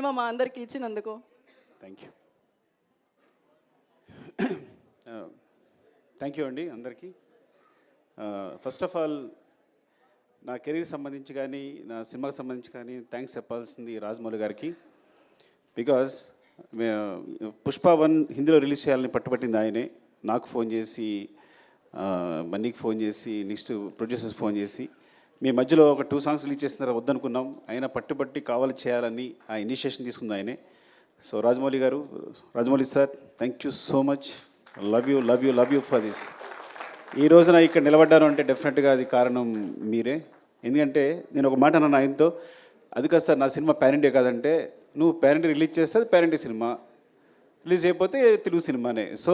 Cinema మా అందరికి ఇచ్చినందుకు. Thank you. థ్యాంక్ యూ అండి అందరికీ. ఫస్ట్ ఆఫ్ ఆల్ నా కెరీర్ సంబంధించి కానీ నా సినిమాకి సంబంధించి కానీ థ్యాంక్స్ చెప్పాల్సింది రాజమౌళి గారికి. బికాజ్ పుష్ప 1 హిందీలో రిలీజ్ చేయాలని పట్టుబట్టింది ఆయనే. నాకు ఫోన్ చేసి, మన్నీకి ఫోన్ చేసి, నెక్స్ట్ ప్రొడ్యూసర్స్ ఫోన్ చేసి, మీ మధ్యలో ఒక 2 సాంగ్స్ రిలీజ్ చేసిన వద్దనుకున్నాం, ఆయన పట్టుబట్టి కావాలి చేయాలని ఆ ఇనిషియేషన్ తీసుకుంది ఆయనే. So Rajamouli sir, thank you so much. Love you for this. ఈ రోజున ఇక్కడ నిలబడ్డాను అంటే డెఫినెట్గా అది కారణం మీరే. ఎందుకంటే నేను ఒక మాట అన్నాను ఆయనతో, అది కాదు సార్ నా సినిమా పాన్ ఇండియా కాదంటే, నువ్వు పాన్ ఇండియా రిలీజ్ చేస్తే అది పాన్ ఇండియా సినిమా, రిలీజ్ అయిపోతే తెలుగు సినిమానే. So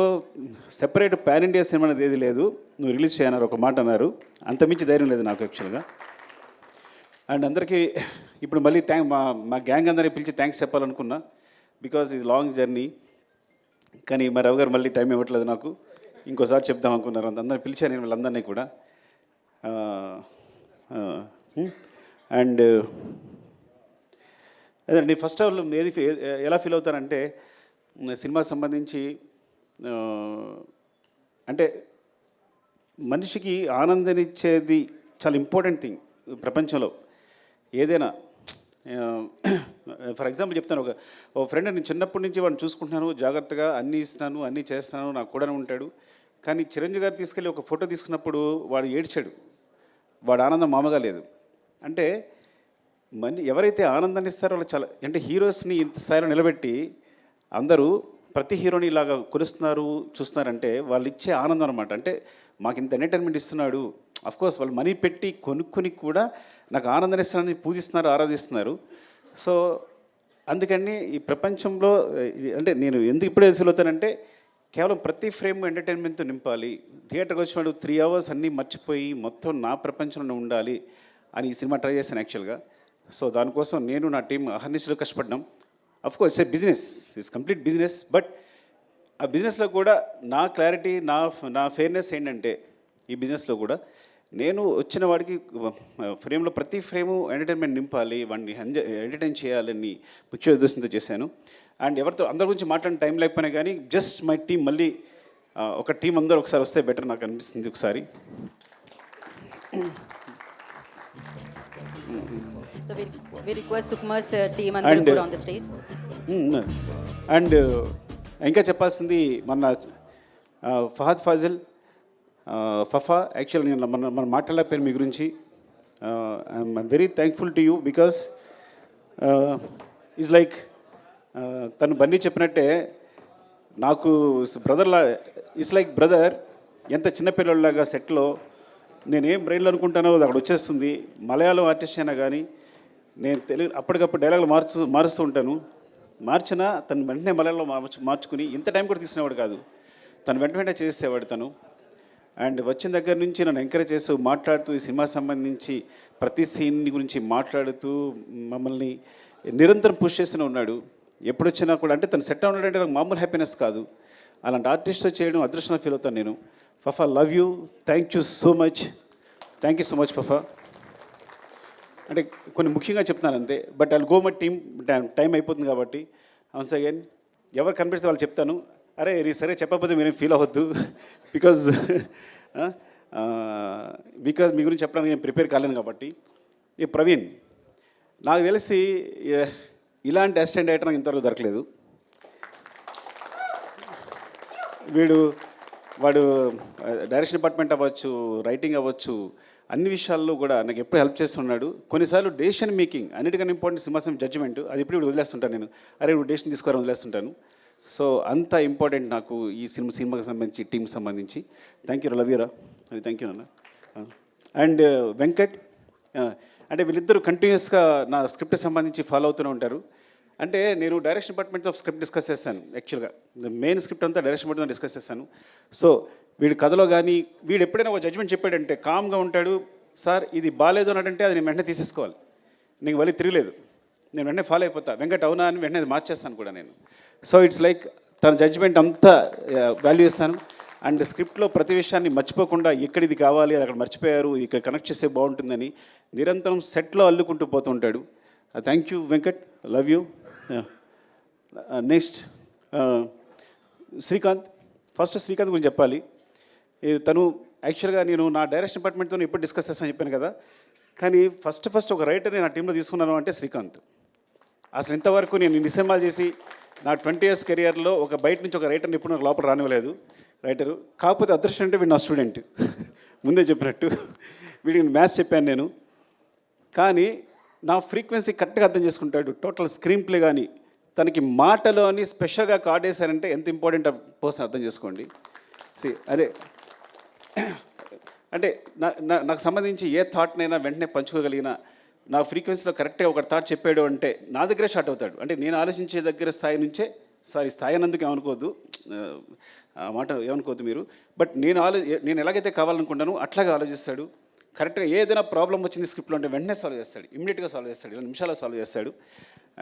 separate pan India cinema అనేది ఏది లేదు, నువ్వు రిలీజ్ చేయన్నారు ఒక మాట అన్నారు. అంతమించి ధైర్యం లేదు నాకు యాక్చువల్గా. అండ్ అందరికీ ఇప్పుడు మళ్ళీ మా గ్యాంగ్ అందరినీ పిలిచి థ్యాంక్స్ చెప్పాలనుకున్నా, బికాజ్ ఇది లాంగ్ జర్నీ. కానీ మా రావు గారు మళ్ళీ టైం ఇవ్వట్లేదు నాకు, ఇంకోసారి చెప్దాం అనుకున్నారు. అందరిని పిలిచాను నేను వాళ్ళందరినీ కూడా. అండ్ అదండి, ఫస్ట్ ఆఫ్ ఆల్ ఎలా ఫీల్ అవుతానంటే, సినిమాకి సంబంధించి అంటే మనిషికి ఆనందాన్నిచ్చేది చాలా ఇంపార్టెంట్ థింగ్ ప్రపంచంలో ఏదైనా. ఫర్ ఎగ్జాంపుల్ చెప్తాను, ఒక ఫ్రెండ్ నేను చిన్నప్పటి నుంచి వాడిని చూసుకుంటున్నాను, జాగ్రత్తగా అన్నీ ఇస్తున్నాను, అన్నీ చేస్తున్నాను, నాకు కూడా ఉంటాడు. కానీ చిరంజీవి గారు తీసుకెళ్ళి ఒక ఫోటో తీసుకున్నప్పుడు వాడు ఏడ్చాడు, వాడు ఆనందం మామూలుగా లేదు. అంటే ఎవరైతే ఆనందాన్ని ఇస్తారో వాళ్ళు చాలా, అంటే హీరోస్ని ఇంత స్థాయిలో నిలబెట్టి అందరూ ప్రతి హీరోని ఇలాగా కొలుస్తున్నారు చూస్తున్నారంటే వాళ్ళు ఇచ్చే ఆనందం అనమాట. అంటే మాకు ఇంత ఎంటర్టైన్మెంట్ ఇస్తున్నాడు, అఫ్కోర్స్ వాళ్ళు మనీ పెట్టి కొనుక్కొని కూడా నాకు ఆనందాన్ని ఇస్తున్నారని పూజిస్తున్నారు, ఆరాధిస్తున్నారు. సో అందుకని ఈ ప్రపంచంలో అంటే నేను ఎందుకు ఇప్పుడే ఫీల్ అవుతానంటే, కేవలం ప్రతి ఫ్రేమ్ ఎంటర్టైన్మెంట్తో నింపాలి, థియేటర్కి వచ్చినాడు 3 hours అన్నీ మర్చిపోయి మొత్తం నా ప్రపంచంలో ఉండాలి అని ఈ సినిమా ట్రై చేశాను యాక్చువల్గా. సో దానికోసం నేను నా టీం అహర్నిశలు కష్టపడ్డాం. Of course it's a business, it's complete business. But ఆ బిజినెస్లో కూడా నా క్లారిటీ, నా ఫెయిర్నెస్ ఏంటంటే, ఈ బిజినెస్లో కూడా నేను వచ్చిన వాడికి ఫ్రేమ్లో ప్రతి ఫ్రేము ఎంటర్టైన్మెంట్ నింపాలి, వాడిని ఎంటర్టైన్ చేయాలని ముఖ్య ఉద్దేశంతో చేశాను. అండ్ ఎవరితో అందరి గురించి మాట్లాడిన టైం లేకపోయినా కానీ జస్ట్ మై టీం మళ్ళీ ఒక టీం అందరూ ఒకసారి వస్తే బెటర్ నాకు అనిపిస్తుంది ఒకసారి. So we request Sukumar's team and put on the stage. And ఇంకా చెప్పాల్సింది మన ఫహద్ ఫాజిల్, ఫఫా. యాక్చువల్ నేను మనం మాట్లాడలేకపోయాను మీ గురించి. I'm very thankful to you because is like తను బన్నీ చెప్పినట్టే నాకు బ్రదర్లా, ఇట్స్ లైక్ బ్రదర్. ఎంత చిన్నపిల్లలాగా సెట్లో నేనేం బ్రెయిన్లో అనుకుంటానో అది అక్కడ వచ్చేస్తుంది. మలయాళం ఆర్టిస్ట్ అయినా కానీ నేను తెలుగు అప్పటికప్పుడు డైలాగులు మారుస్తూ ఉంటాను. మార్చినా తను వెంటనే మలయాళంలో మార్చుకుని ఇంత టైం కూడా తీసుకునేవాడు కాదు, తను వెంటనే చేసేవాడు తను. అండ్ వచ్చిన దగ్గర నుంచి నన్ను ఎంకరేజ్ చేస్తూ మాట్లాడుతూ ఈ సినిమా సంబంధించి ప్రతి సీన్ గురించి మాట్లాడుతూ మమ్మల్ని నిరంతరం పుష్ చేస్తూనే ఉన్నాడు. ఎప్పుడొచ్చినా కూడా అంటే తను సెట్ ఉన్నాడంటే నాకు మామూలు హ్యాపీనెస్ కాదు. అలాంటి ఆర్టిస్ట్తో చేయడం అదృష్టంగా ఫీల్ అవుతాను నేను. Fafa, love you, thank you so much Fafa. అంటే కొన్ని ముఖ్యంగా చెప్తున్నాను అంతే, but I'll go my team, time అయిపోతుంది కాబట్టి. వన్స్ అగైన్ ఎవరు కనిపిస్తే వాళ్ళు చెప్తాను, అరే సరే చెప్పకపోతే మీరేం ఫీల్ అవ్వద్దు, బికాజ్ మీ గురించి చెప్పడానికి నేను ప్రిపేర్ కాలేను కాబట్టి. ఈ ప్రవీణ్ నాకు తెలిసి ఇలాంటి అసిస్టెంట్ డైరెక్టర్ నాకు ఇంతవరకు దొరకలేదు. వాడు డైరెక్షన్ డిపార్ట్మెంట్ అవ్వచ్చు, రైటింగ్ అవ్వచ్చు, అన్ని విషయాల్లో కూడా నాకు ఎప్పుడు హెల్ప్ చేస్తున్నాడు. కొన్నిసార్లు డెసిషన్ మేకింగ్ అన్నిటికన్నా ఇంపార్టెంట్ సినిమా జడ్జిమెంట్, అది ఇప్పుడు వదిలేస్తుంటాను నేను. అరే నువ్వు డెసిషన్ తీసుకోవాలని వదిలేస్తుంటాను. సో అంత ఇంపార్టెంట్ నాకు ఈ సినిమాకి సంబంధించి, టీంకి సంబంధించి. థ్యాంక్ యూ, లవ్ యూరా, అది థ్యాంక్ యూ నాన్న. అండ్ వెంకట్, అంటే వీళ్ళిద్దరూ కంటిన్యూస్గా నా స్క్రిప్ట్ సంబంధించి ఫాలో అవుతూనే ఉంటారు. అంటే నేను డైరెక్షన్ డిపార్ట్మెంట్తో స్క్రిప్ట్ డిస్కస్ చేస్తాను యాక్చువల్గా, మెయిన్ స్క్రిప్ట్ అంతా డైరెక్షన్ డిపార్ట్మెంట్ డిస్కస్ చేస్తాను. సో వీడి కథలో కానీ వీడు ఎప్పుడైనా ఒక జడ్జ్మెంట్ చెప్పాడంటే కామ్గా ఉంటాడు. సార్ ఇది బాగాలేదు అన్నాడంటే అది నేను వెంటనే తీసేసుకోవాలి, నీకు మళ్ళీ తిరగలేదు, నేను వెంటనే ఫాలో అయిపోతా. వెంకట్ అవునా అని వెంటనే మార్చేస్తాను కూడా నేను. సో ఇట్స్ లైక్ తన జడ్జ్మెంట్ అంతా వాల్యూ ఇస్తాను. అండ్ స్క్రిప్ట్లో ప్రతి విషయాన్ని మర్చిపోకుండా ఎక్కడ ఇది కావాలి, అది అక్కడ మర్చిపోయారు, ఇక్కడ కనెక్ట్ చేస్తే బాగుంటుందని నిరంతరం సెట్లో అల్లుకుంటూ పోతుంటాడు. Thank you Venkat, love you. Next Srikanth. First Srikanth గురించి చెప్పాలి. తను యాక్చువల్గా నేను నా డైరెక్షన్ డిపార్ట్మెంట్తో ఎప్పుడు డిస్కస్ చేస్తాను చెప్పాను కదా, కానీ ఫస్ట్ ఒక రైటర్ని నా టీంలో తీసుకున్నాను అంటే శ్రీకాంత్. అసలు ఇంతవరకు నేను ఇన్ని సినిమాలు చేసి నా 20 years కెరియర్లో ఒక బయట నుంచి ఒక రైటర్ని ఎప్పుడు నాకు లోపల రానివ్వలేదు రైటరు. కాకపోతే అదృష్టం అంటే వీడు నా స్టూడెంట్, ముందే చెప్పినట్టు వీడికి మ్యాథ్స్ చెప్పాను నేను. కానీ నా ఫ్రీక్వెన్సీ కరెక్ట్గా అర్థం చేసుకుంటాడు. టోటల్ స్క్రీన్ ప్లే కానీ తనకి మాటలో అని స్పెషల్గా కార్డ్ వేశారంటే ఎంత ఇంపార్టెంట్ పర్సన్ అర్థం చేసుకోండి. అదే అంటే నాకు సంబంధించి ఏ థాట్నైనా వెంటనే పంచుకోగలిగిన, నా ఫ్రీక్వెన్సీలో కరెక్ట్గా ఒక థాట్ చెప్పాడు అంటే నా దగ్గరే షార్ట్ అవుతాడు. అంటే నేను ఆలోచించే దగ్గర స్థాయి నుంచే, స్థాయి అన్నందుకు ఏమనుకోవద్దు, ఆ మాట ఏమనుకోవద్దు మీరు. బట్ నేను ఎలాగైతే కావాలనుకుంటానో అట్లాగే ఆలోచిస్తాడు. కరెక్ట్గా ఏదైనా ప్రాబ్లం వచ్చింది స్క్రిప్ట్లో అంటే వెంటనే సాల్వ్ చేస్తాడు, ఇమ్మీడియట్గా సాల్వ్ చేస్తాడు, 2 నిమిషాల్లో సాల్వ్ చేస్తాడు.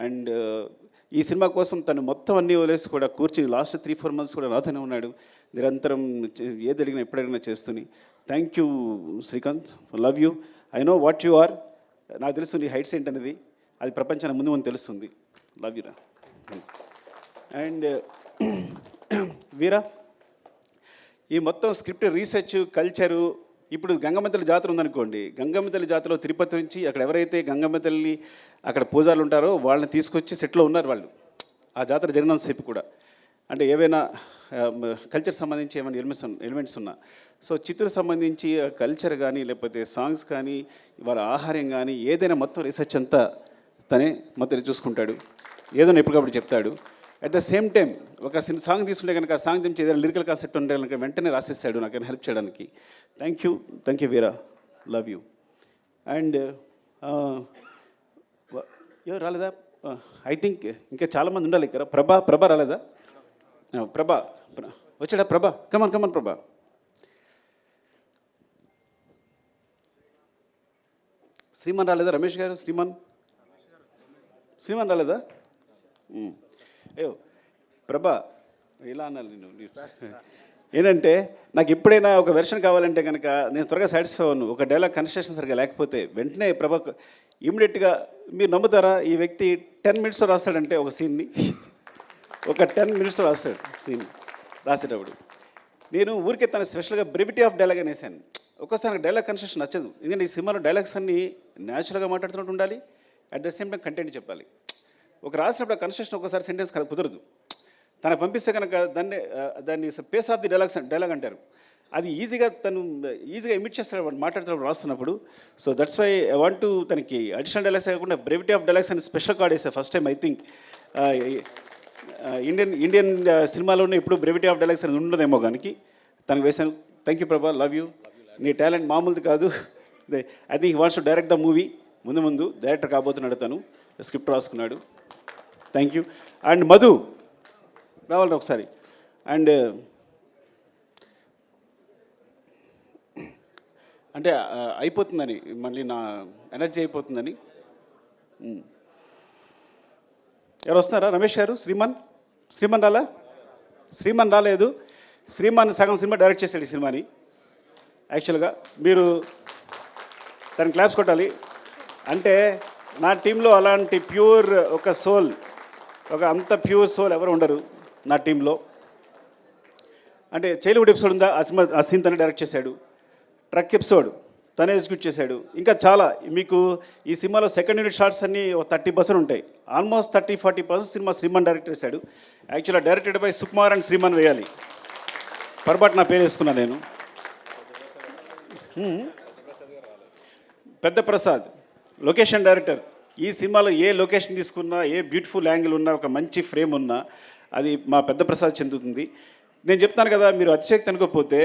అండ్ ఈ సినిమా కోసం తను మొత్తం అన్నీ వదిలేసి కూడా కూర్చి లాస్ట్ 3-4 months కూడా నాతోనే ఉన్నాడు. నిరంతరం ఏది అడిగినా ఎప్పుడడిగినా చేస్తూని. Thank you Srikanth, love you. I know what you are. నాకు తెలుసు నీ హైట్స్ ఏంటనేది, అది ప్రపంచానికి ముందు తెలుస్తుంది. లవ్ యూరా. అండ్ వీరా, ఈ మొత్తం స్క్రిప్ట్ రీసెర్చ్ కల్చరు. ఇప్పుడు గంగమ్మ తల్లి జాతర ఉందనుకోండి, గంగమ్మ తల్లి జాతరలో తిరుపతి నుంచి అక్కడ ఎవరైతే గంగమ్మ తల్లి అక్కడ పూజారులు ఉంటారో వాళ్ళని తీసుకొచ్చి సెట్లో ఉన్నారు వాళ్ళు ఆ జాతర జరిగినంతసేపు కూడా. అంటే ఏవైనా కల్చర్ సంబంధించి ఏమైనా ఎలిమెంట్స్ ఉన్నా, సో చిత్తూరు సంబంధించి కల్చర్ కానీ లేకపోతే సాంగ్స్ కానీ వాళ్ళ ఆహారం కానీ ఏదైనా మొత్తం రీసెర్చ్ అంతా తనే మొత్తం చూసుకుంటాడు, ఏదైనా ఎప్పటికప్పుడు చెప్తాడు. అట్ ద సేమ్ టైం ఒక సాంగ్ తీసుకుంటే కనుక ఆ సాంగ్ నుంచి ఏదైనా లిరికల్ కాన్సెప్ట్ ఉంటే కనుక వెంటనే రాసేస్తాడు నాకు హెల్ప్ చేయడానికి. Thank you Veera, love you. And ఎవరు రాలేదా? ఐ థింక్ ఇంకా చాలామంది ఉండాలి ఇక్కడ. ప్రభా రాలేదా? ప్రభా వచ్చాడా? కమన్ ప్రభా. శ్రీమాన్ రాలేదా? రమేష్ గారు, శ్రీమాన్ రాలేదా? అయ్యో ప్రభా, ఇలా అన్నాను నేను. ఏంటంటే నాకు ఎప్పుడైనా ఒక వెర్షన్ కావాలంటే కనుక నేను త్వరగా సాటిస్ఫై అవ్వను. ఒక డైలాగ్ కన్స్ట్రక్షన్ సరిగా లేకపోతే వెంటనే ప్రభా ఇమ్మీడియట్గా, మీరు నమ్ముతారా, ఈ వ్యక్తి 10 minutesలో రాస్తాడంటే ఒక సీన్ని, ఒక 10 minutesలో రాస్తాడు సీన్. రాసేటప్పుడు నేను ఊరికే తన స్పెషల్గా బ్రెవిటీ ఆఫ్ డైలాగ్ అని వేసాను. ఒక్కోసారి నాకు డైలాగ్ కన్స్ట్రక్షన్ నచ్చదు, ఎందుకంటే ఈ సినిమాలో డైలాగ్స్ అన్నీ న్యాచురల్గా మాట్లాడుతున్నట్టు ఉండాలి, at the same time content చెప్పాలి. ఒక రాసినప్పుడు ఆ కన్స్ట్రక్షన్ ఒకసారి సెంటెన్స్ కుదరదు. తనకు పంపిస్తే కనుక దాన్ని పేస్ ఆఫ్ ది డైలాగ్ అంటారు. అది తను ఈజీగా ఇమిట్ చేస్తాడు వాడు మాట్లాడుతున్నప్పుడు రాస్తున్నప్పుడు. So that's why I want to తనకి అడిషనల్ డైలాగ్స్ కాకుండా బ్రెవిటీ ఆఫ్ డైలాగ్స్ అని స్పెషల్ కార్డ్ వేసా first time. I think Indian సినిమాలోనే ఇప్పుడు బ్రెవిటీ ఆఫ్ డైలాగ్స్ అనేది ఉండదేమో కానీ తనకు వేశాను. థ్యాంక్ యూ ప్రభా, లవ్ యూ. నీ టాలెంట్ మామూలుది కాదు. I think wants to direct the movie. ముందు డైరెక్టర్ కాబోతున్నాడు, తను స్క్రిప్ట్ రాసుకున్నాడు. Thank you. అండ్ మధు రావాలి ఒకసారి. అండ్ అంటే అయిపోతుందని, మళ్ళీ నా ఎనర్జీ అయిపోతుందని. ఎవరు వస్తున్నారా? రమేష్ గారు, శ్రీమాన్ రాలా? శ్రీమాన్ రాలేదు. శ్రీమాన్ సగం సినిమా డైరెక్ట్ చేశాడు ఈ సినిమాని. యాక్చువల్గా మీరు తను క్లాప్స్ కొట్టాలి. అంటే నా టీంలో అలాంటి ప్యూర్ ఒక సోల్, ఒక అంత ప్యూర్ సోల్ ఎవరు ఉండరు నా టీంలో. అంటే చైల్డ్హుడ్ ఎపిసోడ్ ఉందా, ఆ సీన్ తనే డైరెక్ట్ చేశాడు. ట్రక్ ఎపిసోడ్ తనే ఎగ్జిక్యూట్ చేశాడు. ఇంకా చాలా మీకు ఈ సినిమాలో సెకండ్ యూనిట్ షార్ట్స్ అన్నీ 30% ఉంటాయి. ఆల్మోస్ట్ 30-40% సినిమా శ్రీమాన్ డైరెక్ట్ చేశాడు. యాక్చువల్గా directed by Sukumar and Sriman వేయాలి, పొరపాటు నా పేరు వేసుకున్నా నేను. పెద్ద ప్రసాద్ లొకేషన్ డైరెక్టర్. ఈ సినిమాలో ఏ లొకేషన్ తీసుకున్నా, ఏ బ్యూటిఫుల్ యాంగిల్ ఉన్నా, ఒక మంచి ఫ్రేమ్ ఉన్నా అది మా పెద్ద ప్రసాద్ చెందుతుంది. నేను చెప్తాను కదా, మీరు అతిశక్తి అనుకోకపోతే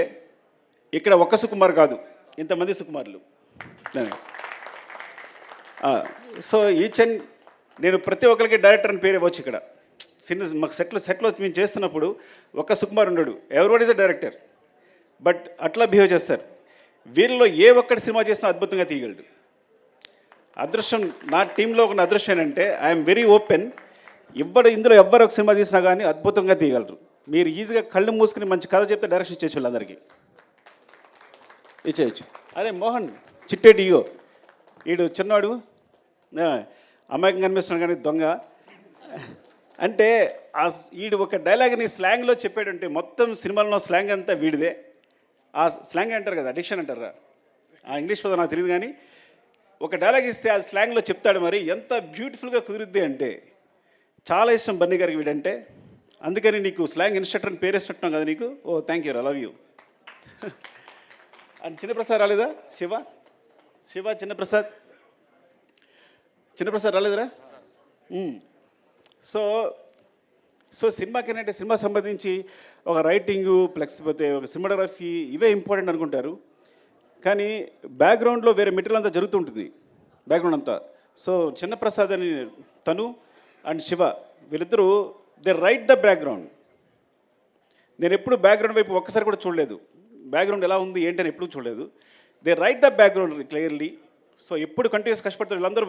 ఇక్కడ ఒక్క సుకుమార్ కాదు, ఇంతమంది సుకుమార్లు. సో నేను ప్రతి ఒక్కరికి డైరెక్టర్ అని పేరు ఇవ్వచ్చు. ఇక్కడ మాకు సెట్లో మేము చేస్తున్నప్పుడు ఒక్క సుకుమార్ ఉండడు, everybody is a director. But అట్లా బిహేవ్ చేస్తారు. వీళ్ళలో ఏ ఒక్కటి సినిమా చేసినా అద్భుతంగా తీయగలడు. అదృష్టం నా టీంలో ఒక అదృష్టం ఏంటంటే ఐఎమ్ వెరీ ఓపెన్. ఇందులో ఎవ్వరు ఒక సినిమా తీసినా కానీ అద్భుతంగా తీయగలరు. మీరు ఈజీగా కళ్ళు మూసుకుని మంచి కథ చెప్తే డైరెక్షన్ ఇచ్చేచ్చు వాళ్ళందరికీ, ఇచ్చేయచ్చు. అదే మోహన్ చిట్టేటి ఇగో, వీడు చిన్నాడు, అమాయకం కనిపిస్తున్నాడు కానీ దొంగ. అంటే వీడు ఒక డైలాగ్ని స్లాంగ్లో చెప్పాడంటే మొత్తం సినిమాలో స్లాంగ్ అంతా వీడిదే. ఆ స్లాంగ్ అంటారు కదా, అడిక్షన్ అంటారా, ఆ ఇంగ్లీష్ పదం నాకు తెలియదు, కానీ ఒక డైలాగ్ ఇస్తే ఆ స్లాంగ్లో చెప్తాడు. మరి ఎంత బ్యూటిఫుల్గా కుదురుద్ది అంటే చాలా ఇష్టం బన్నీ గారికి వీడంటే. అందుకని నీకు స్లాంగ్ ఇన్స్ట్రక్టర్ అని పేరు ఇస్తున్నా కదా నీకు. Oh thank you, I love you. And Chinna Prasad రాలేదా? శివ చిన్నప్రసాద్ రాలేదురా? సో సినిమాకి ఏంటంటే సినిమా సంబంధించి ఒక రైటింగు ప్లస్ పోతే ఒక సినిమాటోగ్రఫీ ఇవే ఇంపార్టెంట్ అనుకుంటారు, కానీ బ్యాక్గ్రౌండ్లో వేరే మెటీరియల్ అంతా జరుగుతుంటుంది బ్యాక్గ్రౌండ్ అంతా. సో చిన్నప్రసాద్ అని తను అండ్ శివ వీళ్ళిద్దరూ దే రైట్ ద బ్యాక్గ్రౌండ్. నేను ఎప్పుడు బ్యాక్గ్రౌండ్ వైపు ఒక్కసారి కూడా చూడలేదు, బ్యాక్గ్రౌండ్ ఎలా ఉంది ఏంటని ఎప్పుడు చూడలేదు. They right the background clearly. So ఎప్పుడు కంటిన్యూస్ కష్టపడతారు వీళ్ళందరూ.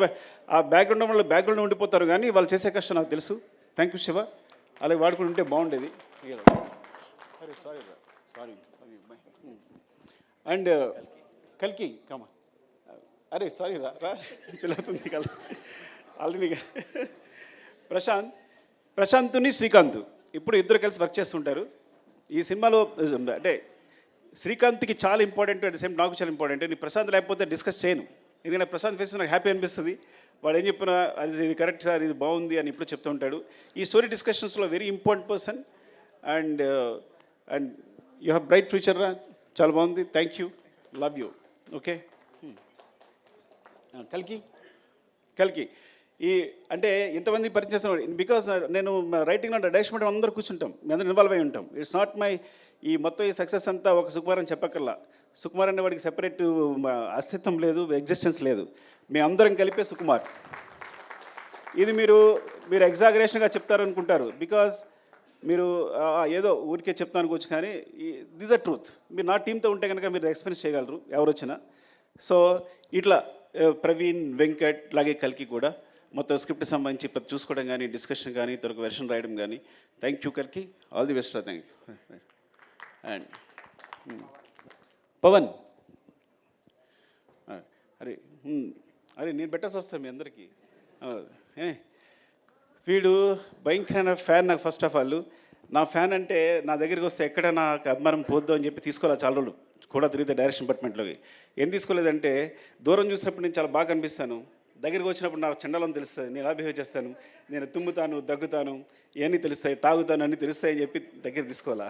ఆ బ్యాక్గ్రౌండ్ వల్ల బ్యాక్గ్రౌండ్ ఉండిపోతారు, కానీ వాళ్ళు చేసే కష్టం నాకు తెలుసు. థ్యాంక్ యూ శివ, అలాగే వాడుకుని ఉంటే బాగుండేది. సారీ. అండ్ కల్కి కమా, అరే సారీ రా పిల్లవుతుంది కల్ ఆల్రెడీ. ప్రశాంత్ని శ్రీకాంత్ ఇప్పుడు ఇద్దరు కలిసి వర్క్ చేస్తుంటారు ఈ సినిమాలో. అంటే శ్రీకాంత్కి చాలా ఇంపార్టెంట్, అట్ ద సేమ్ నాకు చాలా ఇంపార్టెంట్. నేను ప్రశాంత్ లేకపోతే డిస్కస్ చేయను, ఎందుకంటే ప్రశాంత్ ఫేస్ నాకు హ్యాపీ అనిపిస్తుంది. వాడు ఏం చెప్పినా అది ఇది కరెక్ట్ సార్, ఇది బాగుంది అని ఇప్పుడు చెప్తూ ఉంటాడు. ఈ స్టోరీ డిస్కషన్స్లో very important person. And you have bright future రా, చాలా బాగుంది. Thank you, love you. Okay. కల్కి ఈ అంటే ఇంతమంది పరిచయం చేస్తాం బికాస్ నేను రైటింగ్లో డైరెక్షన్ అంటే అందరూ కూర్చుంటాం, మీ అందరూ ఇన్వాల్వ్ అయి ఉంటాం. ఇట్స్ నాట్ మై ఈ మొత్తం ఈ సక్సెస్ అంతా ఒక సుకుమార్ అని చెప్పక్కర్లా. సుకుమార్ అనే వాడికి సెపరేట్ అస్తిత్వం లేదు, ఎగ్జిస్టెన్స్ లేదు. మీ అందరం కలిపే సుకుమార్. ఇది మీరు ఎగ్జాగరేషన్గా చెప్తారనుకుంటారు, బికాజ్ మీరు ఏదో ఊరికే చెప్తాను అనుకోవచ్చు, కానీ దిస్ అ ట్రూత్. మీరు నా టీంతో ఉంటే కనుక మీరు ఎక్స్పీరియన్స్ చేయగలరు ఎవరు వచ్చినా. సో ఇట్లా ప్రవీణ్, వెంకట్, అలాగే కల్కి కూడా మొత్తం స్క్రిప్ట్ సంబంధించి ప్రతి చూసుకోవడం కానీ, డిస్కషన్ కానీ, తొలక వెర్షన్ రాయడం కానీ. థ్యాంక్ యూ కల్కి, ఆల్ ది బెస్ట్ రా. Thank you. అండ్ పవన్, అరే నేను పెట్టాల్సి వస్తాను మీ అందరికీ. వీడు భయంకరమైన ఫ్యాన్ నాకు. ఫస్ట్ ఆఫ్ ఆల్ నా ఫ్యాన్ అంటే నా దగ్గరికి వస్తే ఎక్కడ నాకు అభిమానం పోద్దు అని చెప్పి తీసుకోవాలి చాలా రోజులు కూడా తిరిగితే డైరెక్షన్ డిపార్ట్మెంట్లోకి. ఏం తీసుకోలేదంటే దూరం చూసినప్పుడు నేను చాలా బాగా కనిపిస్తాను, దగ్గరికి వచ్చినప్పుడు నాకు చండాలం తెలుస్తుంది, నేను ఎలా బిహేవ్ చేస్తాను, నేను తుమ్ముతాను, దగ్గుతాను, ఇవన్నీ తెలుస్తాయి, తాగుతాను, అన్నీ తెలుస్తాయి అని చెప్పి దగ్గర తీసుకోవాలా.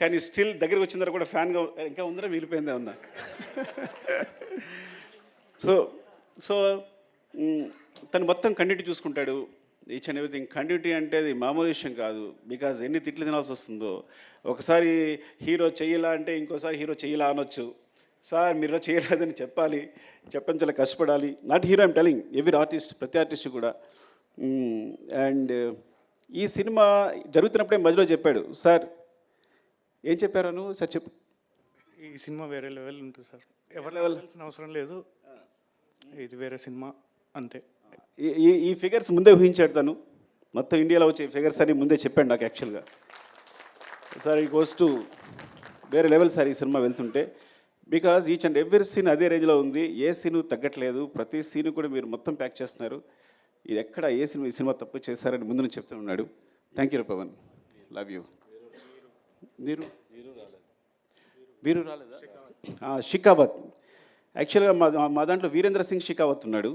కానీ స్టిల్ దగ్గరికి వచ్చిన తర్వాత కూడా ఫ్యాన్గా ఇంకా ఉందరా మిగిలిపోయిందే ఉన్నా. సో తను మొత్తం కంటిన్యూటీ చూసుకుంటాడు, ఈచ్ అండ్ ఎవ్రీథింగ్. కంటిన్యూటీ అంటే అది మామూలు విషయం కాదు, బికాజ్ ఎన్ని తిట్లు తినాల్సి వస్తుందో. ఒకసారి హీరో చెయ్యలా అంటే ఇంకోసారి హీరో చెయ్యలా అనొచ్చు. సార్ మీరు చేయలేదని చెప్పాలి, చెప్పని చాలా కష్టపడాలి. Not hero I'm telling, every artist, ప్రతి ఆర్టిస్ట్ కూడా. అండ్ ఈ సినిమా జరుగుతున్నప్పుడే మధ్యలో చెప్పాడు, సార్ ఏం చెప్పారు సార్ చెప్పు. ఈ సినిమా వేరే లెవెల్ ఉంటుంది సార్, ఎవరు లెవెల్ అవసరం లేదు, ఇది వేరే సినిమా అంతే. ఈ ఫిగర్స్ ముందే ఊహించాడు తను, మొత్తం ఇండియాలో వచ్చే ఫిగర్స్ అని ముందే చెప్పాడు నాకు యాక్చువల్గా. సార్ ఈ గోస్ టు వేరే లెవెల్ సార్ ఈ సినిమా వెళ్తుంటే, because each and every scene అదే రేంజ్లో ఉంది, ఏ సీను తగ్గట్లేదు, ప్రతి సీను కూడా మీరు మొత్తం ప్యాక్ చేస్తున్నారు. ఇది ఎక్కడ ఏ సినిమా ఈ సినిమా తప్పు చేస్తారని ముందు నుంచి చెప్తూ ఉన్నాడు. Thank you Pawan, love you. వీరు రాలేదా? షికావత్. యాక్చువల్గా మా దాంట్లో వీరేంద్ర సింగ్ షికావత్ ఉన్నాడు,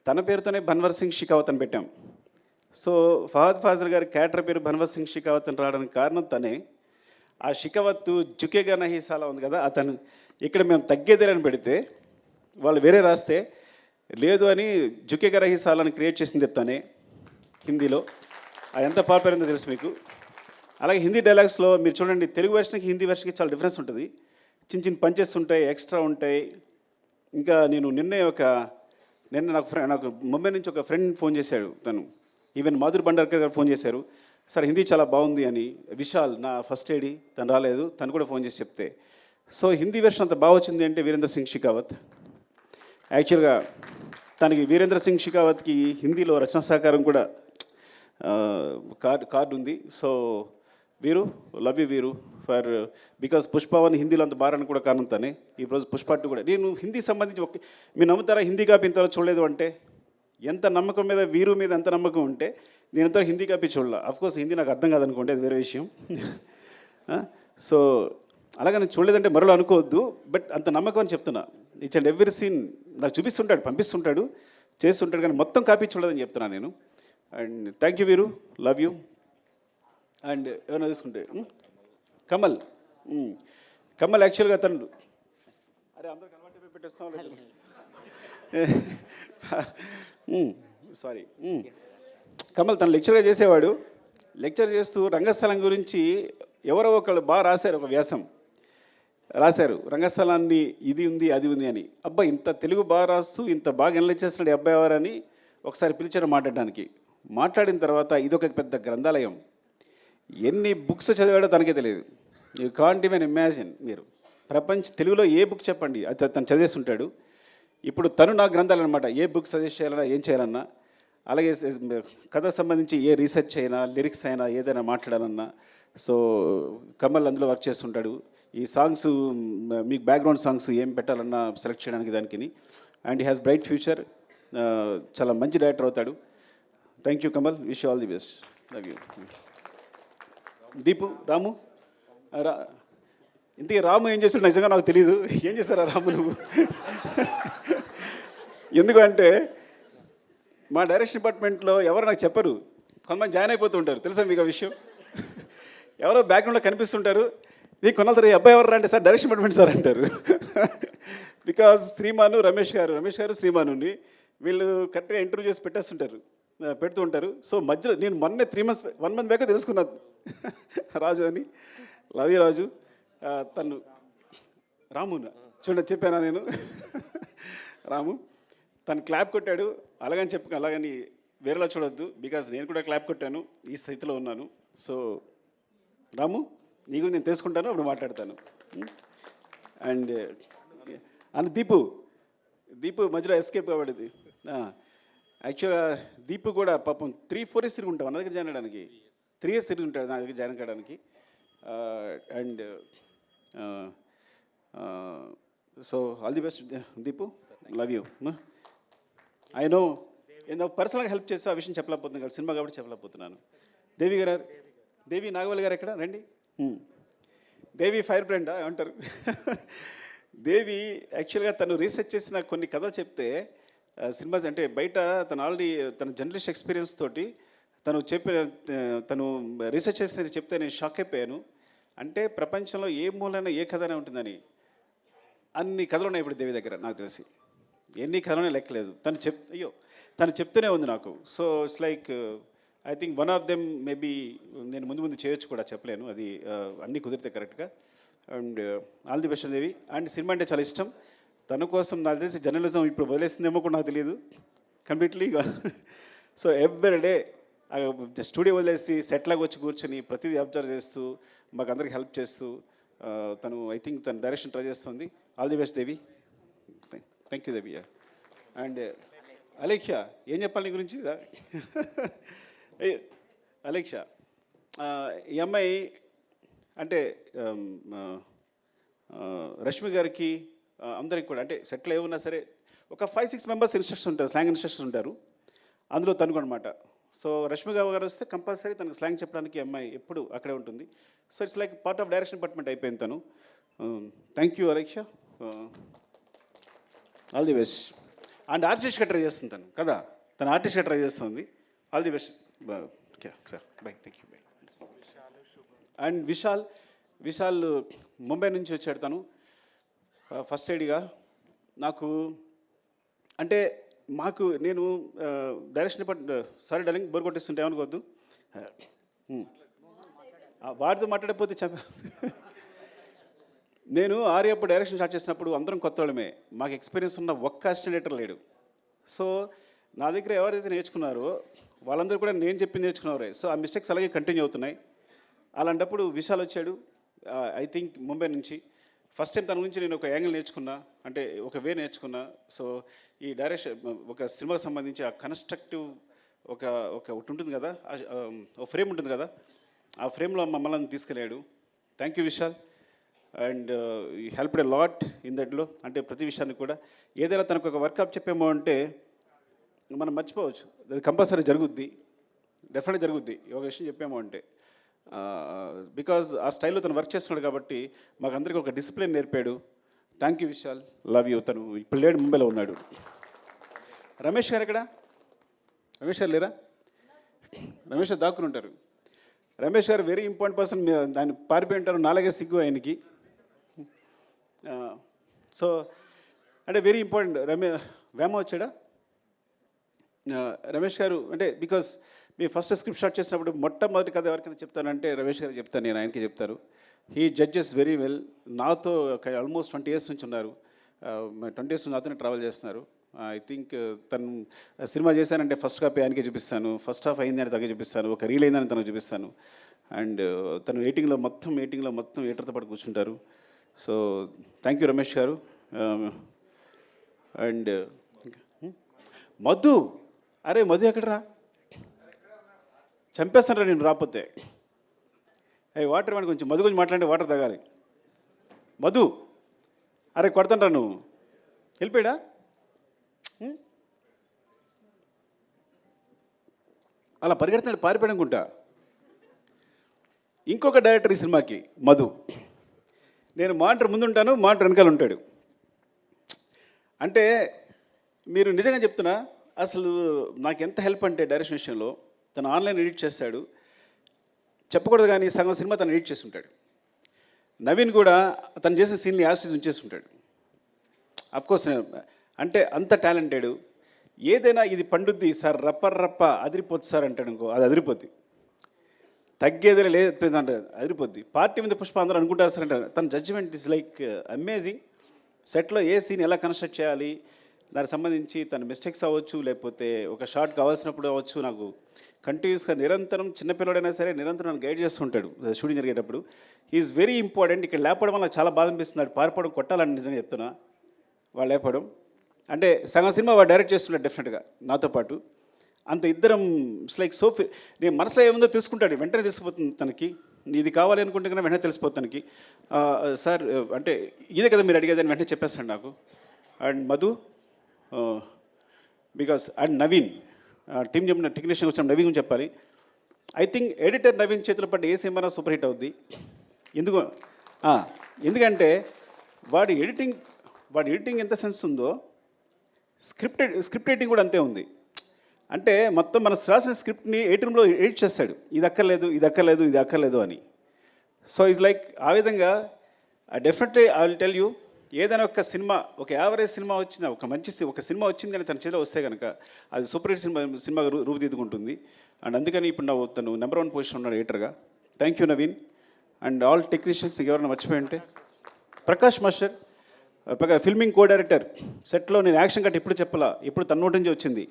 తన పేరుతోనే భన్వర్ సింగ్ షికావత్ అని పెట్టాం. సో ఫహద్ ఫాజిల్ గారి క్యారెక్టర్ పేరు భన్వర్ సింగ్ షికావత్ అని రావడానికి కారణం తనే. ఆ షికావత్ జుకేగా నహీ సాలా ఉంది కదా, అతను ఇక్కడ మేము తగ్గేదేలని పెడితే వాళ్ళు వేరే రాస్తే లేదు అని జుకేగా నహీ సాలాని క్రియేట్ చేసింది తనే హిందీలో. అది ఎంత పాపులర్ అయిందో తెలుసు మీకు. అలాగే హిందీ డైలాగ్స్లో మీరు చూడండి, తెలుగు వెర్షన్కి హిందీ వెర్షన్కి చాలా డిఫరెన్స్ ఉంటుంది. చిన్న చిన్న పంచెస్ ఉంటాయి, ఎక్స్ట్రా ఉంటాయి. ఇంకా నేను నిన్న నాకు ముంబై నుంచి ఒక ఫ్రెండ్ ఫోన్ చేశాడు, తను ఈవెన్ మాధురి భండార్కర్ గారు ఫోన్ చేశారు, సార్ హిందీ చాలా బాగుంది అని. విశాల్ నా ఫస్ట్ ఏడి, తను రాలేదు, తను కూడా ఫోన్ చేసి చెప్తే. సో హిందీ వెర్షన్ అంత బాగా వచ్చింది అంటే వీరేంద్ర సింగ్ షికావత్. యాక్చువల్గా తనకి వీరేంద్ర సింగ్ షికావత్కి హిందీలో రచనా సహకారం కూడా కార్డు ఉంది. సో వీరు, లవ్ యూ వీరు ఫర్ బికాస్ పుష్పవన్ హిందీలో అంత బారని కూడా కారణం తనే. ఈరోజు పుష్ప 2 కూడా నేను హిందీ సంబంధించి మీరు నమ్ముతారా, హిందీ కాపీ ఇంతవరకు చూడలేదు అంటే. ఎంత నమ్మకం మీద వీరు మీద ఎంత నమ్మకం ఉంటే నేను ఇంతవరకు హిందీ కాపీ చూడాల. అఫ్కోర్స్ హిందీ నాకు అర్థం కాదనుకోండి, అది వేరే విషయం. సో అలాగే నేను చూడలేదంటే మరో అనుకోవద్దు, బట్ అంత నమ్మకం అని చెప్తున్నా. ఈచ్ అండ్ ఎవ్రీ సీన్ నాకు చూపిస్తుంటాడు, పంపిస్తుంటాడు, చేస్తుంటాడు, కానీ మొత్తం కాపీ చూడలేదని చెప్తున్నాను నేను. అండ్ థ్యాంక్ యూ వీరు, లవ్ యూ. అండ్ ఏమైనా తీసుకుంటే కమల్. కమల్ యాక్చువల్గా తను అరే అందరూ కనబట్టి పెట్టేస్తాం సారీ. కమల్ తను లెక్చర్గా చేసేవాడు. లెక్చర్ చేస్తూ రంగస్థలం గురించి ఎవరో ఒకళ్ళు బాగా రాశారు, ఒక వ్యాసం రాశారు, రంగస్థలాన్ని ఇది ఉంది అది ఉంది అని. అబ్బా ఇంత తెలుగు బాగా రాస్తూ ఇంత బాగా ఎనలైజ్ చేస్తున్నాడు ఈ అబ్బాయి ఎవరని ఒకసారి పిలిచారు మాట్లాడడానికి. మాట్లాడిన తర్వాత ఇదొక పెద్ద గ్రంథాలయం, ఎన్ని బుక్స్ చదివాడో తనకే తెలియదు. You can't even imagine. మీరు తెలుగులో ఏ బుక్ చెప్పండి అది తను చదివేస్తుంటాడు. ఇప్పుడు తను నా గ్రంథాలు అనమాట, ఏ బుక్ సజెస్ట్ చేయాలన్నా ఏం చేయాలన్నా, అలాగే కథ సంబంధించి ఏ రీసెర్చ్ అయినా లిరిక్స్ అయినా ఏదైనా మాట్లాడాలన్నా. సో కమల్ అందులో వర్క్ చేస్తుంటాడు. ఈ సాంగ్స్ మీకు బ్యాక్గ్రౌండ్ సాంగ్స్ ఏం పెట్టాలన్నా సెలెక్ట్ చేయడానికి దానికి. And he has bright future, చాలా మంచి డైరెక్టర్ అవుతాడు. Thank you Kamal, wish all the best. Love you. Deepu, Ramu. ఇంతకీ రాము ఏం చేస్తాడు నిజంగా నాకు తెలియదు. ఏం చేస్తారా రాము నువ్వు? ఎందుకంటే మా డైరెక్షన్ డిపార్ట్మెంట్లో ఎవరు నాకు చెప్పరు, కొంతమంది జాయిన్ అయిపోతూ ఉంటారు. తెలుసా మీకు ఆ విషయం? ఎవరో బ్యాక్గ్రౌండ్లో కనిపిస్తుంటారు. ఇది కొనాలి అబ్బాయి ఎవరు అంటే సార్ డైరెక్షన్ డిపార్ట్మెంట్ సార్ అంటారు. బికాజ్ శ్రీమాను రమేష్ గారు శ్రీమానుని వీళ్ళు కరెక్ట్గా ఇంటర్వ్యూ చేసి పెడుతూ ఉంటారు. సో మధ్యలో నేను మొన్నే 1 month బ్యాక్ తెలుసుకున్నాను రాజు అని. లవ్ యూ రాజు. తను రామునా చూడండి చెప్పానా నేను. రాము తను క్లాప్ కొట్టాడు, అలాగని వేరేలా చూడొద్దు, బికాజ్ నేను కూడా క్లాప్ కొట్టాను, ఈ స్థితిలో ఉన్నాను. సో రాము నీకు నేను తెలుసుకుంటాను, అప్పుడు మాట్లాడతాను. అండ్ దీపు మధ్యలో ఎస్కేప్ కాబడింది. యాక్చువల్గా దీపు కూడా పాపం 3-4 years తిరిగి ఉంటాం నా దగ్గర జాయిన్ అవ్వడానికి. 3 years తిరిగి ఉంటాడు నా దగ్గర జాయిన్ కావడానికి. And so all the best Deepu, love you. I no నేను పర్సనల్గా హెల్ప్ చేస్తే ఆ విషయం చెప్పలేకపోతున్నాను కదా, సినిమా కాబట్టి చెప్పలేకపోతున్నాను. దేవి నాగవల్లి గారు ఎక్కడ రండి. దేవి ఫైర్ బ్రాండా ఏమంటారు? దేవి యాక్చువల్గా తను రీసెర్చ్ చేసిన కొన్ని కథలు చెప్తే సినిమాస్ అంటే బయట తను ఆల్రెడీ తన జర్నలిస్ట్ ఎక్స్పీరియన్స్ తోటి తను రీసెర్చ్ చేసి చెప్తే నేను షాక్ అయిపోయాను. అంటే ప్రపంచంలో ఏ మూలైనా ఏ కథనే ఉంటుందని అన్ని కథలు ఉన్నాయి ఇప్పుడు దేవి దగ్గర. నాకు తెలిసి ఎన్ని కథలనే లెక్కలేదు. తను చెప్తూనే ఉంది నాకు. So it's like I think one of them maybe నేను ముందు చేయొచ్చు కూడా, చెప్పలేను, అది అన్నీ కుదిరితే కరెక్ట్గా. And all the best Devi. And cinema అంటే చాలా ఇష్టం. తన కోసం నాకు తెలిసి జర్నలిజం ఇప్పుడు వదిలేసిందేమో కూడా నాకు తెలియదు completely. So every day studio వదిలేసి సెట్లాగా వచ్చి కూర్చొని ప్రతిదీ అబ్జర్వ్ చేస్తూ మాకు అందరికి హెల్ప్ చేస్తూ తను ఐ థింక్ తను డైరెక్షన్ ట్రై చేస్తుంది. All the best Devi. Thank you Devi. And Alekhya ఏం చెప్పాలి నీ గురించి? అలేఖ్య ఈ అమ్మాయి అంటే రష్మి గారికి అందరికి కూడా అంటే సెటిల్ ఏమన్నా సరే ఒక 5-6 members ఇన్స్ట్రక్షన్ ఉంటారు, స్లాంగ్ ఇన్స్ట్రక్షన్ ఉంటారు. అందులో తనుకు అనమాట. సో రష్మి గారు వస్తే కంపల్సరీ తనకు స్లాంగ్ చెప్పడానికి అమ్మాయి ఎప్పుడు అక్కడే ఉంటుంది. So it's like part of direction department అయిపోయింది తను. Thank you Alekhya, all the best. And ఆర్టిస్ట్గా ట్రై చేస్తుంది తను కదా, తను ఆర్టిస్ట్గా ట్రై చేస్తుంది. All the best sir, bye, thank you, bye. And Vishal Mumbai నుంచి వచ్చాడు తను. ఫస్ట్ ఎయిడ్గా నాకు అంటే నేను direction department sorry darling bore కొట్టేస్తుంటే ఏమనుకోవద్దు, వాడితో మాట్లాడకపోతే నేను ఆర్యప్పుడు డైరెక్షన్ స్టార్ట్ చేసినప్పుడు అందరం కొత్త వాళ్ళమే, మాకు ఎక్స్పీరియన్స్ ఉన్న ఒక్క అసిస్టెంట్ డైరెక్టర్ లేడు. సో నా దగ్గర ఎవరైతే నేర్చుకున్నారో వాళ్ళందరూ కూడా నేను చెప్పింది నేర్చుకున్నారే. సో ఆ మిస్టేక్స్ అలాగే కంటిన్యూ అవుతున్నాయి. అలాంటప్పుడు విశాల్ వచ్చాడు ఐ థింక్ ముంబై నుంచి. ఫస్ట్ టైం తన గురించి నేను ఒక యాంగిల్ నేర్చుకున్నా, అంటే ఒక వే నేర్చుకున్నా. సో ఈ డైరెక్షన్ ఒక సినిమాకి సంబంధించి ఆ కన్స్ట్రక్టివ్ ఒకటి ఉంటుంది కదా, ఒక ఫ్రేమ్ ఉంటుంది కదా, ఆ ఫ్రేమ్లో మమ్మల్ని తీసుకెళ్ళాడు. Thank you Vishal. అండ్ ఈ హెల్ప్డ్ ఎ లాట్ ఇన్ దట్లో. అంటే ప్రతి విషయాన్ని కూడా ఏదైనా తనకు ఒక వర్కప్ చెప్పేమో అంటే మనం మర్చిపోవచ్చు, అది కంపల్సరీ జరుగుద్ది. డెఫినెట్గా జరుగుద్ది ఒక విషయం చెప్పాము అంటే బికాజ్ ఆ స్టైల్లో తను వర్క్ చేస్తున్నాడు కాబట్టి మాకు అందరికీ ఒక డిసిప్లిన్ నేర్పాడు. Thank you Vishal, love you. తను ఇప్పుడు లేడు, ముంబైలో ఉన్నాడు. రమేష్ గారు ఎక్కడ? రమేష్ గారు లేరా? రమేష్ గారు దాక్కుని ఉంటారు. రమేష్ గారు వెరీ ఇంపార్టెంట్ పర్సన్. దాన్ని పారిపోయి ఉంటారు, నాలుగే సిగ్గు ఆయనకి. సో అంటే వెరీ ఇంపార్టెంట్. వేమ వచ్చాడా? రమేష్ గారు అంటే because me first script start చేసినప్పుడు మొట్టమొదటి కథ ఎవరికైనా చెప్తానంటే రమేష్ గారు చెప్తాను, నేను ఆయనకి చెప్తాను. He judges very well. నాతో ఆల్మోస్ట్ 20 years నుంచి ఉన్నారు. 20 years నుంచి నాతోనే ట్రావెల్ చేస్తున్నారు. ఐ థింక్ తను సినిమా చేశానంటే ఫస్ట్ కాపీ ఆయనకే చూపిస్తాను, ఫస్ట్ హాఫ్ అయిందని తనకే చూపిస్తాను, ఒక రీల్ అయిందని తనకు చూపిస్తాను. అండ్ తను ఎయిటింగ్లో మొత్తం ఎయిటర్తో పాటు కూర్చుంటారు. సో థ్యాంక్ యూ రమేష్ గారు. అండ్ మధు, అరే మధు ఎక్కడరా? చంపేస్తానరా నేను రాకపోతే. అయ్యి వాటర్ వాడిని కొంచెం మధు గురించి మాట్లాడే, వాటర్ తాగాలి. మధు, అరే కొడతానరా నువ్వు, వెళ్ళిపోయాడా? అలా పరిగెడుతున్నాడు, పారిపోయాడు అనుకుంటా. ఇంకొక డైరెక్టర్ ఈ సినిమాకి మధు. నేను మానిటర్ ముందుంటాను, మానిటర్ వెనకాల ఉంటాడు. అంటే మీరు నిజంగా చెప్తున్నా, అసలు నాకు ఎంత హెల్ప్ అంటే డైరెక్షన్ విషయంలో, తను ఆన్లైన్ ఎడిట్ చేస్తాడు, చెప్పకూడదు కానీ సగం సినిమా తను ఎడిట్ చేసి ఉంటాడు. నవీన్ కూడా తను చేసే సీన్ని యాసిస్ ఉంచేసి ఉంటాడు. అఫ్కోర్స్ అంటే అంత టాలెంటెడ్. ఏదైనా ఇది పండుద్ది సార్, రప్ప అదిరిపోద్ది సార్ అంటాడు అనుకో, అది అదిరిపోద్ది. తగ్గేదే లేదు అంటే అదిరిపోద్ది. పార్టీ మీద పుష్ప అందరూ అనుకుంటారు సార్ అంటే తన జడ్జిమెంట్ ఇస్ లైక్ అమేజింగ్. సెట్లో ఏ సీన్ ఎలా కన్స్ట్రక్ట్ చేయాలి, దానికి సంబంధించి తన మిస్టేక్స్ అవ్వచ్చు, లేకపోతే ఒక షార్ట్ కావాల్సినప్పుడు అవ్వచ్చు, నాకు కంటిన్యూస్గా నిరంతరం, చిన్నపిల్లడైనా సరే నిరంతరం నన్ను గైడ్ చేస్తుంటాడు షూటింగ్ జరిగేటప్పుడు. Is very important. ఇక్కడ లేపడం వల్ల చాలా బాధ అనిపిస్తుంది. పారిపోవడం కొట్టాలని నిజంగా చెప్తున్నా. వాళ్ళు లేపడం అంటే సగం సినిమా వాడు డైరెక్ట్ చేస్తున్నాడు డెఫినెట్గా నాతో పాటు. అంత ఇద్దరం ఇట్స్ లైక్ సో నేను మనసులో ఏముందో తెలుసుకుంటాడు, వెంటనే తెలిసిపోతుంది తనకి. ఇది కావాలి అనుకుంటే కన్నా వెంటనే తెలిసిపోతుంది తనకి. సార్ అంటే ఇదే కదా మీరు అడిగేదని వెంటనే చెప్పేస్తాడు నాకు. And Madhu because and Naveen team చెప్పిన టెక్నీషియన్ వచ్చిన నవీన్ గురించి చెప్పాలి. ఐ థింక్ ఎడిటర్ నవీన్ చేతులు పట్టి ఏ సినిమా సూపర్ హిట్ అవుద్ది. ఎందుకంటే వాడి ఎడిటింగ్ ఎంత సెన్స్ ఉందో స్క్రిప్ట్ రైటింగ్ కూడా అంతే ఉంది. అంటే మొత్తం మన రాసిన స్క్రిప్ట్ని 8 roomలో ఎడిట్ చేస్తాడు, ఇది అక్కర్లేదు అని. సో ఈజ్ లైక్ ఆ విధంగా definitely I will tell you, ఏదైనా ఒక సినిమా, ఒక యావరేజ్ సినిమా వచ్చినా, ఒక సినిమా వచ్చింది కానీ తన చేతిలో వస్తే కనుక అది సూపర్ హిట్ సినిమాగా రూపుదిద్దుకుంటుంది. అండ్ అందుకని ఇప్పుడు తను నెంబర్ 1 పొజిషన్ ఉన్నాడు ఎడిటర్గా. Thank you Naveen and all technicians. ఎవరైనా మర్చిపోయి ఉంటే Prakash master filming co director. సెట్లో నేను యాక్షన్ కట్ ఎప్పుడు చెప్పాలా, ఎప్పుడు తన నోటి నుంచి వచ్చింది.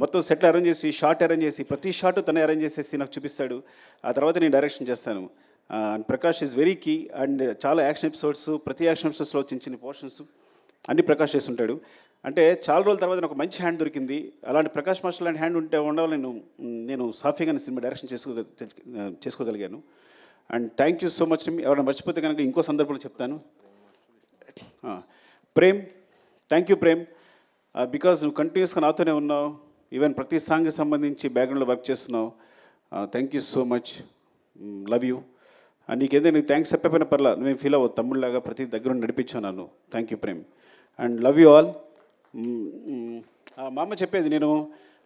మొత్తం సెట్లు అరేంజ్ చేసి, షార్ట్ అరేంజ్ చేసి, ప్రతి షార్ట్ తనే అరేంజ్ చేసేసి నాకు చూపిస్తాడు. ఆ తర్వాత నేను డైరెక్షన్ చేస్తాను. And Prakash is very key. And చాలా యాక్షన్ ఎపిసోడ్స్, ప్రతి యాక్షన్ ఎపిసోడ్స్లో చిన్న పోర్షన్స్ అన్ని ప్రకాష్ చేస్తుంటాడు. అంటే చాలా రోజుల తర్వాత నాకు మంచి హ్యాండ్ దొరికింది. అలాంటి ప్రకాష్ మాస్టర్ లాంటి హ్యాండ్ ఉండాలి నేను సాఫీగా సినిమా డైరెక్షన్ చేసుకోగలిగాను. And thank you so much. ఎవరైనా మర్చిపోతే కనుక ఇంకో సందర్భంలో చెప్తాను. Prem, thank you Prem, because నువ్వు కంటిన్యూస్గా నాతోనే ఉన్నావు. ఈవెన్ ప్రతి సాంగ్కి సంబంధించి బ్యాక్గ్రౌండ్లో వర్క్ చేస్తున్నావు. Thank you so much, love you. నీకేదైనా థ్యాంక్స్ చెప్పకపోయినా పర్లా, నువ్వేం ఫీల్ అవ్వదు, తమ్ముళ్ళలాగా ప్రతి దగ్గర నడిపించావు నన్ను. Thank you Prem and love you all. మా అమ్మ చెప్పేది, నేను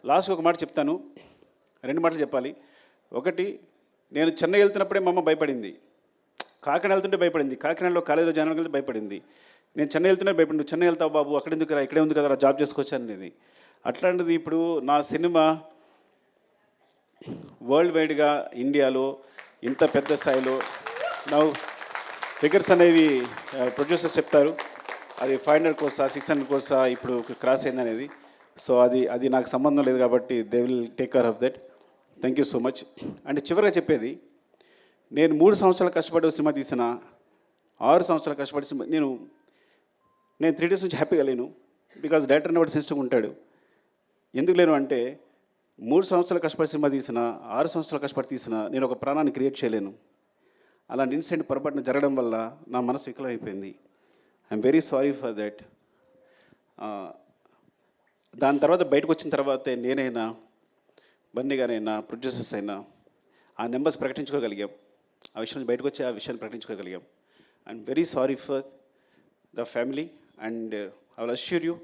లాస్ట్గా ఒక మాట చెప్తాను, 2 మాటలు చెప్పాలి. ఒకటి, నేను చెన్నై వెళ్తున్నప్పుడే మా అమ్మ భయపడింది, కాకినాడ వెళ్తుంటే భయపడింది, కాకినాడలో కాలేజీలో జాయిన్ వెళ్తే భయపడింది. నేను చెన్నై వెళ్తున్నా భయపడి, నువ్వు చెన్నై వెళ్తావు బాబు, అక్కడ ఎందుకు రా, ఇక్కడే ఉంది కదా జాబ్ చేసుకోవచ్చు అనేది. అట్లాంటిది ఇప్పుడు నా సినిమా వరల్డ్ వైడ్గా ఇండియాలో ఇంత పెద్ద స్థాయిలో నా ఫిగర్స్ అనేవి ప్రొడ్యూసర్స్ చెప్తారు, అది 500 crores 600 crores ఇప్పుడు క్రాస్ అయింది అనేది. సో అది నాకు సంబంధం లేదు కాబట్టి they will take care of that. Thank you so much. అంటే చివరిగా చెప్పేది, నేను 3 సంవత్సరాలు కష్టపడి సినిమా తీసిన, 6 సంవత్సరాలు కష్టపడి సినిమా నేను 3 days నుంచి హ్యాపీగా లేను. బికాజ్ డైరెక్టర్ అనేవాడు సెన్సిటివ్గా ఉంటాడు. ఎందుకు లేను అంటే 3 సంవత్సరాలు కష్టపడి సినిమా తీసిన, 6 సంవత్సరాలు కష్టపడి తీసిన, నేను ఒక ప్రాణాన్ని క్రియేట్ చేయలేను. అలాంటి ఇన్సిడెంట్ పొరపాటున జరగడం వల్ల నా మనసు వికలమైపోయింది. I'm very sorry for that. దాని తర్వాత బయటకు వచ్చిన తర్వాతే నేనైనా బన్నీ గారైనా ప్రొడ్యూసర్స్ అయినా ఆ నెంబర్స్ ప్రకటించుకోగలిగాం, ఆ విషయం బయటకు వచ్చి ఆ విషయాన్ని ప్రకటించుకోగలిగాం. I'm very sorry for the family and I will assure you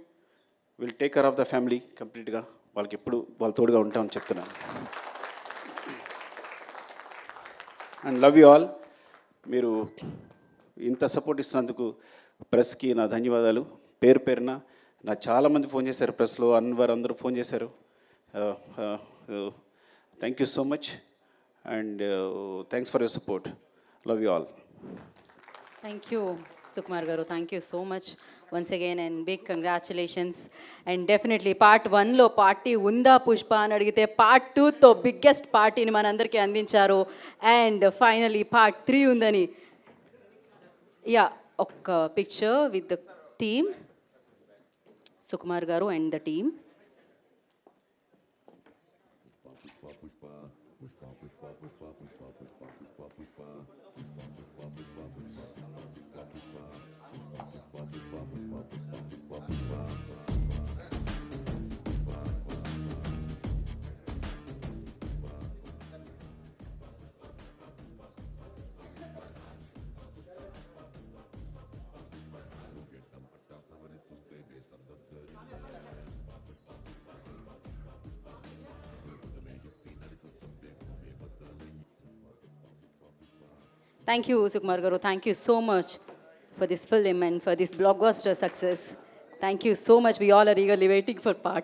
will take care of the family కంప్లీట్గా. వాళ్ళకి ఎప్పుడు వాళ్ళ తోడుగా ఉంటామని చెప్తున్నాను. And love you all. మీరు ఇంత సపోర్ట్ ఇస్తున్నందుకు ప్రెస్కి నా ధన్యవాదాలు. పేరు పేరున నాకు చాలామంది ఫోన్ చేశారు, ప్రెస్లో అన్వర్ అందరూ ఫోన్ చేశారు. Thank you so much and thanks for your support. Love you all. Thank you, Sukumar Garu. Thank you so much once again and big congratulations. And definitely part 1లో పార్టీ ఉందా పుష్ప అని అడిగితే part 2తో biggest పార్టీని మనందరికీ అందించారు. And finally part 3 ఉందని. Yeah, ఒక్క picture with the team, Sukumar garu and the team. Thank you, Sukumar Garu. Thank you so much for this film and for this blockbuster success. Thank you so much. We all are eagerly waiting for part